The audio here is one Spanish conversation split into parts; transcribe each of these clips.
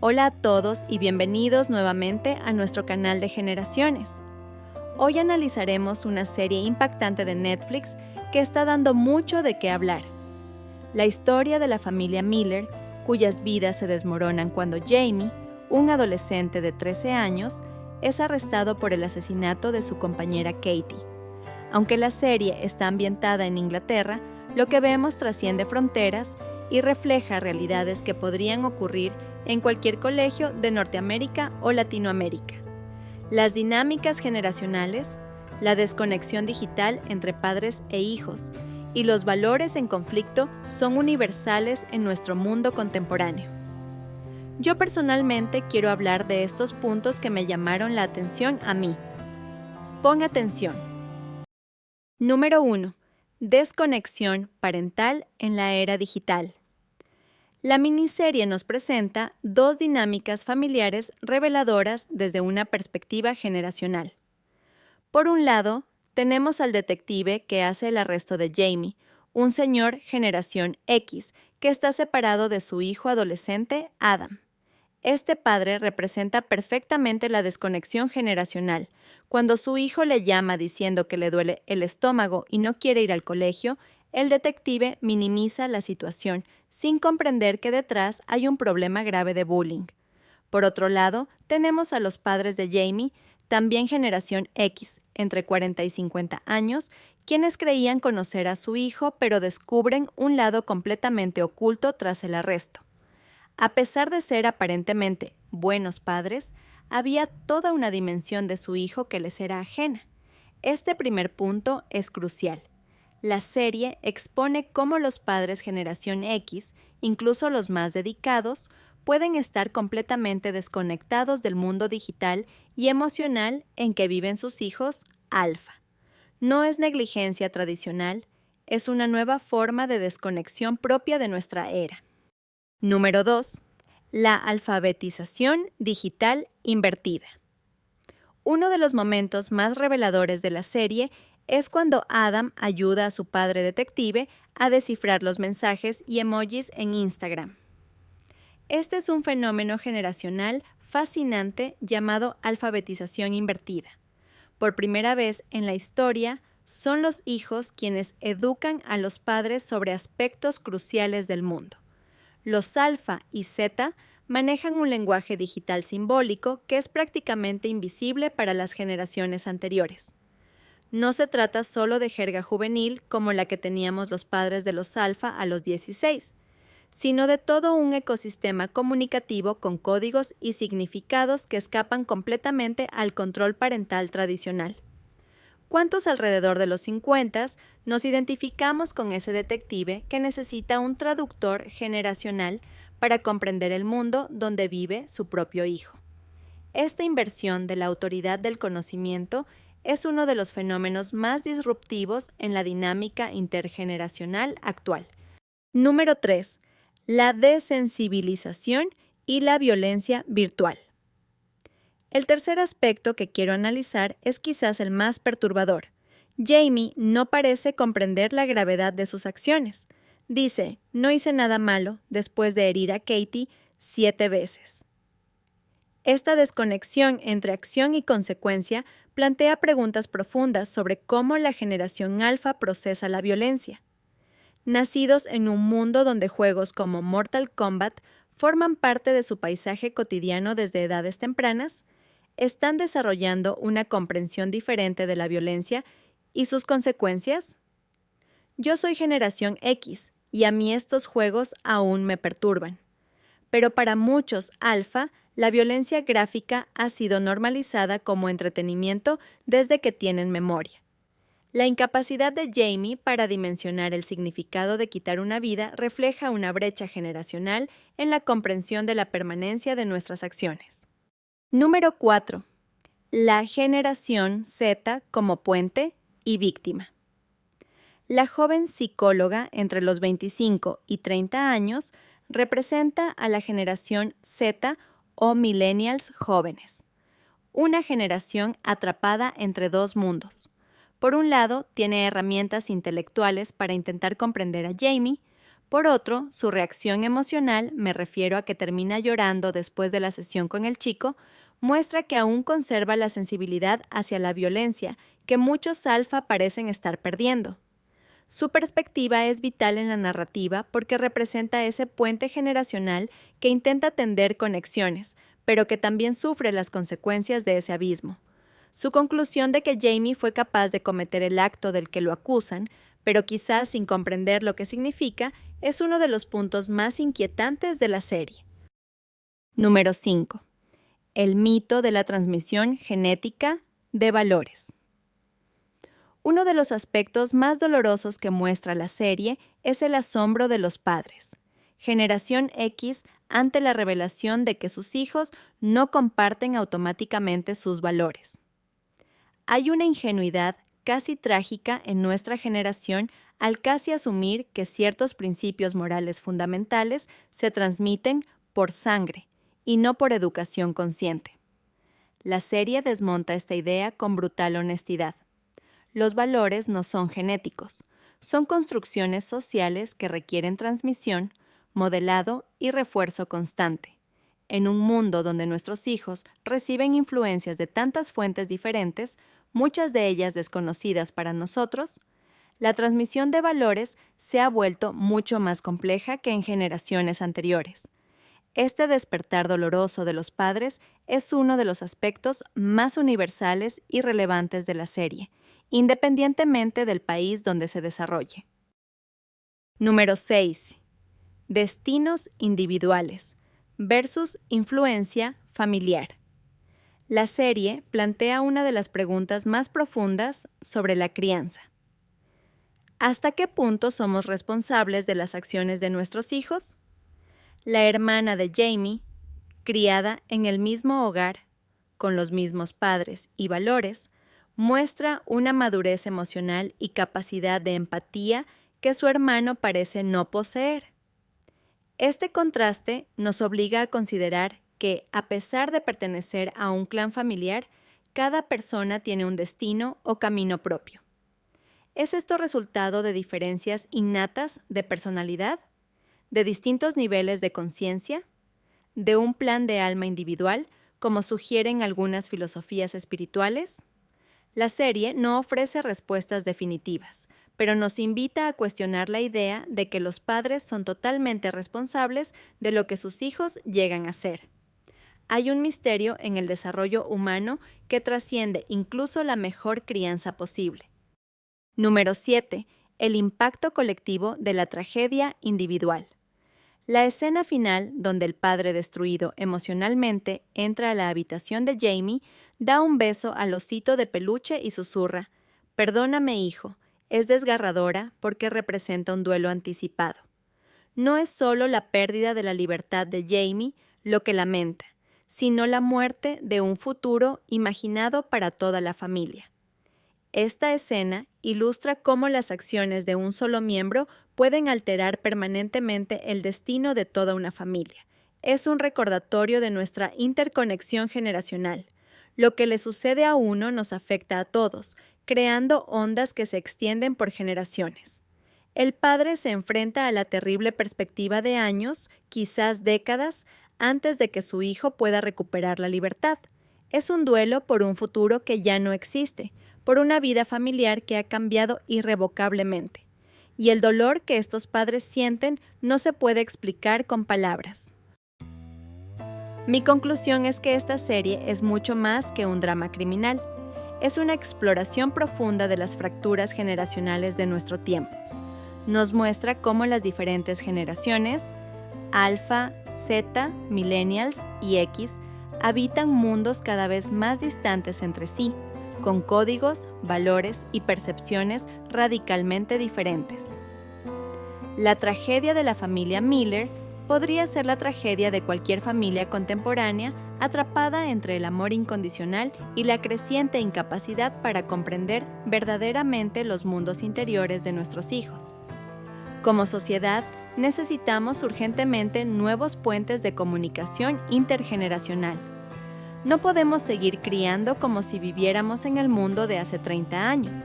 Hola a todos y bienvenidos nuevamente a nuestro canal de Generaciones. Hoy analizaremos una serie impactante de Netflix que está dando mucho de qué hablar. La historia de la familia Miller, cuyas vidas se desmoronan cuando Jamie, un adolescente de 13 años, es arrestado por el asesinato de su compañera Katie. Aunque la serie está ambientada en Inglaterra, lo que vemos trasciende fronteras y refleja realidades que podrían ocurrir en cualquier colegio de Norteamérica o Latinoamérica. Las dinámicas generacionales, la desconexión digital entre padres e hijos y los valores en conflicto son universales en nuestro mundo contemporáneo. Yo personalmente quiero hablar de estos puntos que me llamaron la atención a mí. Pon atención. Número 1. Desconexión parental en la era digital. La miniserie nos presenta dos dinámicas familiares reveladoras desde una perspectiva generacional. Por un lado, tenemos al detective que hace el arresto de Jamie, un señor generación X que está separado de su hijo adolescente, Adam. Este padre representa perfectamente la desconexión generacional. Cuando su hijo le llama diciendo que le duele el estómago y no quiere ir al colegio, el detective minimiza la situación, sin comprender que detrás hay un problema grave de bullying. Por otro lado, tenemos a los padres de Jamie, también generación X, entre 40 y 50 años, quienes creían conocer a su hijo, pero descubren un lado completamente oculto tras el arresto. A pesar de ser aparentemente buenos padres, había toda una dimensión de su hijo que les era ajena. Este primer punto es crucial. La serie expone cómo los padres generación X, incluso los más dedicados, pueden estar completamente desconectados del mundo digital y emocional en que viven sus hijos alfa. No es negligencia tradicional, es una nueva forma de desconexión propia de nuestra era. Número 2. La alfabetización digital invertida. Uno de los momentos más reveladores de la serie es cuando Adam ayuda a su padre detective a descifrar los mensajes y emojis en Instagram. Este es un fenómeno generacional fascinante llamado alfabetización invertida. Por primera vez en la historia, son los hijos quienes educan a los padres sobre aspectos cruciales del mundo. Los alfa y zeta manejan un lenguaje digital simbólico que es prácticamente invisible para las generaciones anteriores. No se trata solo de jerga juvenil como la que teníamos los padres de los alfa a los 16, sino de todo un ecosistema comunicativo con códigos y significados que escapan completamente al control parental tradicional. ¿Cuántos alrededor de los 50 nos identificamos con ese detective que necesita un traductor generacional para comprender el mundo donde vive su propio hijo? Esta inversión de la autoridad del conocimiento es uno de los fenómenos más disruptivos en la dinámica intergeneracional actual. Número 3. La desensibilización y la violencia virtual. El tercer aspecto que quiero analizar es quizás el más perturbador. Jamie no parece comprender la gravedad de sus acciones. Dice, no hice nada malo después de herir a Katie 7 veces. Esta desconexión entre acción y consecuencia plantea preguntas profundas sobre cómo la generación alfa procesa la violencia. Nacidos en un mundo donde juegos como Mortal Kombat forman parte de su paisaje cotidiano desde edades tempranas, ¿están desarrollando una comprensión diferente de la violencia y sus consecuencias? Yo soy generación X y a mí estos juegos aún me perturban. Pero para muchos alfa, la violencia gráfica ha sido normalizada como entretenimiento desde que tienen memoria. La incapacidad de Jamie para dimensionar el significado de quitar una vida refleja una brecha generacional en la comprensión de la permanencia de nuestras acciones. Número 4. La generación Z como puente y víctima. La joven psicóloga entre los 25 y 30 años representa a la generación Z o millennials jóvenes, una generación atrapada entre dos mundos. Por un lado, tiene herramientas intelectuales para intentar comprender a Jamie. Por otro, su reacción emocional, me refiero a que termina llorando después de la sesión con el chico, muestra que aún conserva la sensibilidad hacia la violencia que muchos alfa parecen estar perdiendo. Su perspectiva es vital en la narrativa porque representa ese puente generacional que intenta tender conexiones, pero que también sufre las consecuencias de ese abismo. Su conclusión de que Jamie fue capaz de cometer el acto del que lo acusan, pero quizás sin comprender lo que significa, es uno de los puntos más inquietantes de la serie. Número 5. El mito de la transmisión genética de valores. Uno de los aspectos más dolorosos que muestra la serie es el asombro de los padres. Generación X ante la revelación de que sus hijos no comparten automáticamente sus valores. Hay una ingenuidad casi trágica en nuestra generación al casi asumir que ciertos principios morales fundamentales se transmiten por sangre y no por educación consciente. La serie desmonta esta idea con brutal honestidad. Los valores no son genéticos, son construcciones sociales que requieren transmisión, modelado y refuerzo constante. En un mundo donde nuestros hijos reciben influencias de tantas fuentes diferentes, muchas de ellas desconocidas para nosotros, la transmisión de valores se ha vuelto mucho más compleja que en generaciones anteriores. Este despertar doloroso de los padres es uno de los aspectos más universales y relevantes de la serie, independientemente del país donde se desarrolle. Número 6. Destinos individuales versus influencia familiar. La serie plantea una de las preguntas más profundas sobre la crianza. ¿Hasta qué punto somos responsables de las acciones de nuestros hijos? La hermana de Jamie, criada en el mismo hogar, con los mismos padres y valores, muestra una madurez emocional y capacidad de empatía que su hermano parece no poseer. Este contraste nos obliga a considerar que, a pesar de pertenecer a un clan familiar, cada persona tiene un destino o camino propio. ¿Es esto resultado de diferencias innatas de personalidad? ¿De distintos niveles de conciencia? ¿De un plan de alma individual, como sugieren algunas filosofías espirituales? La serie no ofrece respuestas definitivas, pero nos invita a cuestionar la idea de que los padres son totalmente responsables de lo que sus hijos llegan a ser. Hay un misterio en el desarrollo humano que trasciende incluso la mejor crianza posible. Número 7. El impacto colectivo de la tragedia individual. La escena final, donde el padre destruido emocionalmente entra a la habitación de Jamie, da un beso al osito de peluche y susurra: «Perdóname, hijo», es desgarradora porque representa un duelo anticipado. No es solo la pérdida de la libertad de Jamie lo que lamenta, sino la muerte de un futuro imaginado para toda la familia. Esta escena ilustra cómo las acciones de un solo miembro pueden alterar permanentemente el destino de toda una familia. Es un recordatorio de nuestra interconexión generacional. Lo que le sucede a uno nos afecta a todos, creando ondas que se extienden por generaciones. El padre se enfrenta a la terrible perspectiva de años, quizás décadas, antes de que su hijo pueda recuperar la libertad. Es un duelo por un futuro que ya no existe, por una vida familiar que ha cambiado irrevocablemente. Y el dolor que estos padres sienten no se puede explicar con palabras. Mi conclusión es que esta serie es mucho más que un drama criminal. Es una exploración profunda de las fracturas generacionales de nuestro tiempo. Nos muestra cómo las diferentes generaciones, Alfa, Z, Millennials y X, habitan mundos cada vez más distantes entre sí, con códigos, valores y percepciones radicalmente diferentes. La tragedia de la familia Miller podría ser la tragedia de cualquier familia contemporánea atrapada entre el amor incondicional y la creciente incapacidad para comprender verdaderamente los mundos interiores de nuestros hijos. Como sociedad, necesitamos urgentemente nuevos puentes de comunicación intergeneracional. No podemos seguir criando como si viviéramos en el mundo de hace 30 años.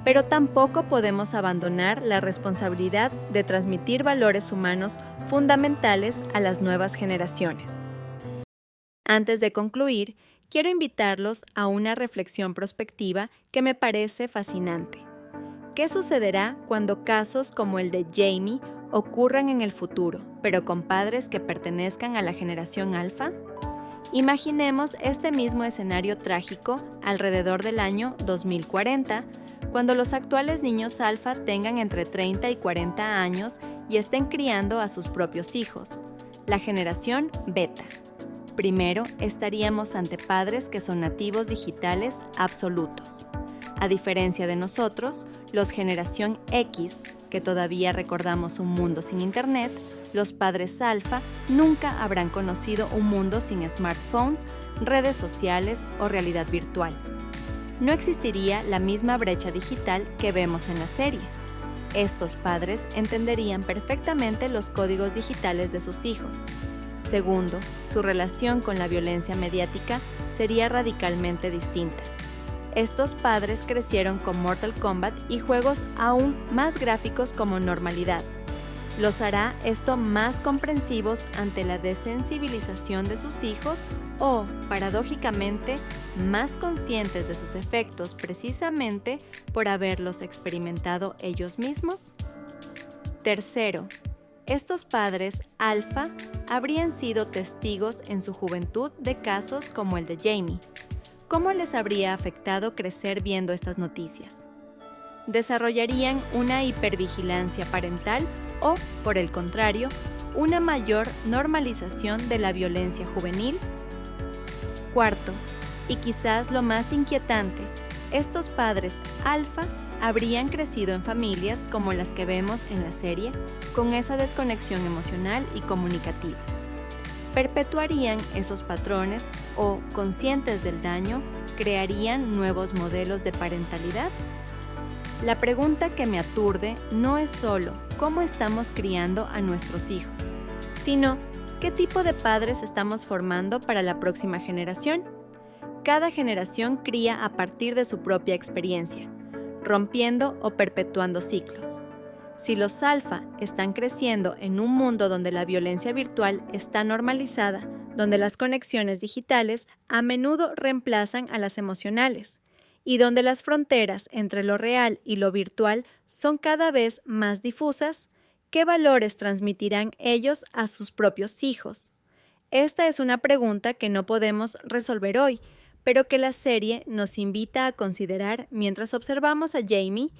pero tampoco podemos abandonar la responsabilidad de transmitir valores humanos fundamentales a las nuevas generaciones. Antes de concluir, quiero invitarlos a una reflexión prospectiva que me parece fascinante. ¿Qué sucederá cuando casos como el de Jamie ocurran en el futuro, pero con padres que pertenezcan a la generación alfa? Imaginemos este mismo escenario trágico alrededor del año 2040, cuando los actuales niños alfa tengan entre 30 y 40 años y estén criando a sus propios hijos, la generación beta. Primero, estaríamos ante padres que son nativos digitales absolutos. A diferencia de nosotros, los generación X, que todavía recordamos un mundo sin internet, los padres alfa nunca habrán conocido un mundo sin smartphones, redes sociales o realidad virtual. No existiría la misma brecha digital que vemos en la serie. Estos padres entenderían perfectamente los códigos digitales de sus hijos. Segundo, su relación con la violencia mediática sería radicalmente distinta. Estos padres crecieron con Mortal Kombat y juegos aún más gráficos como normalidad. Los hará esto más comprensivos ante la desensibilización de sus hijos o, paradójicamente, más conscientes de sus efectos precisamente por haberlos experimentado ellos mismos. Tercero, estos padres alfa habrían sido testigos en su juventud de casos como el de Jamie. ¿Cómo les habría afectado crecer viendo estas noticias? ¿Desarrollarían una hipervigilancia parental o, por el contrario, una mayor normalización de la violencia juvenil? Cuarto, y quizás lo más inquietante, estos padres alfa habrían crecido en familias como las que vemos en la serie, con esa desconexión emocional y comunicativa. ¿Perpetuarían esos patrones o, conscientes del daño, crearían nuevos modelos de parentalidad? La pregunta que me aturde no es solo cómo estamos criando a nuestros hijos, sino qué tipo de padres estamos formando para la próxima generación. Cada generación cría a partir de su propia experiencia, rompiendo o perpetuando ciclos. Si los alfa están creciendo en un mundo donde la violencia virtual está normalizada, donde las conexiones digitales a menudo reemplazan a las emocionales, y donde las fronteras entre lo real y lo virtual son cada vez más difusas, ¿qué valores transmitirán ellos a sus propios hijos? Esta es una pregunta que no podemos resolver hoy, pero que la serie nos invita a considerar mientras observamos a Jamie,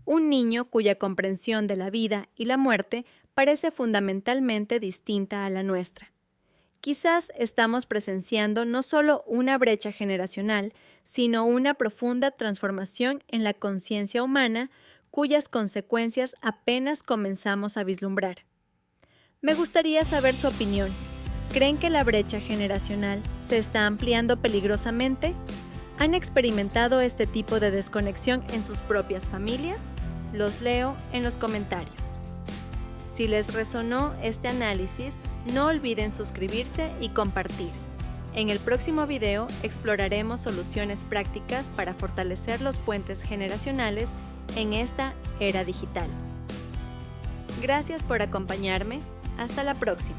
un niño cuya comprensión de la vida y la muerte parece fundamentalmente distinta a la nuestra. Quizás estamos presenciando no solo una brecha generacional, sino una profunda transformación en la conciencia humana cuyas consecuencias apenas comenzamos a vislumbrar. Me gustaría saber su opinión. ¿Creen que la brecha generacional se está ampliando peligrosamente? ¿Han experimentado este tipo de desconexión en sus propias familias? Los leo en los comentarios. Si les resonó este análisis, no olviden suscribirse y compartir. En el próximo video exploraremos soluciones prácticas para fortalecer los puentes generacionales en esta era digital. Gracias por acompañarme. Hasta la próxima.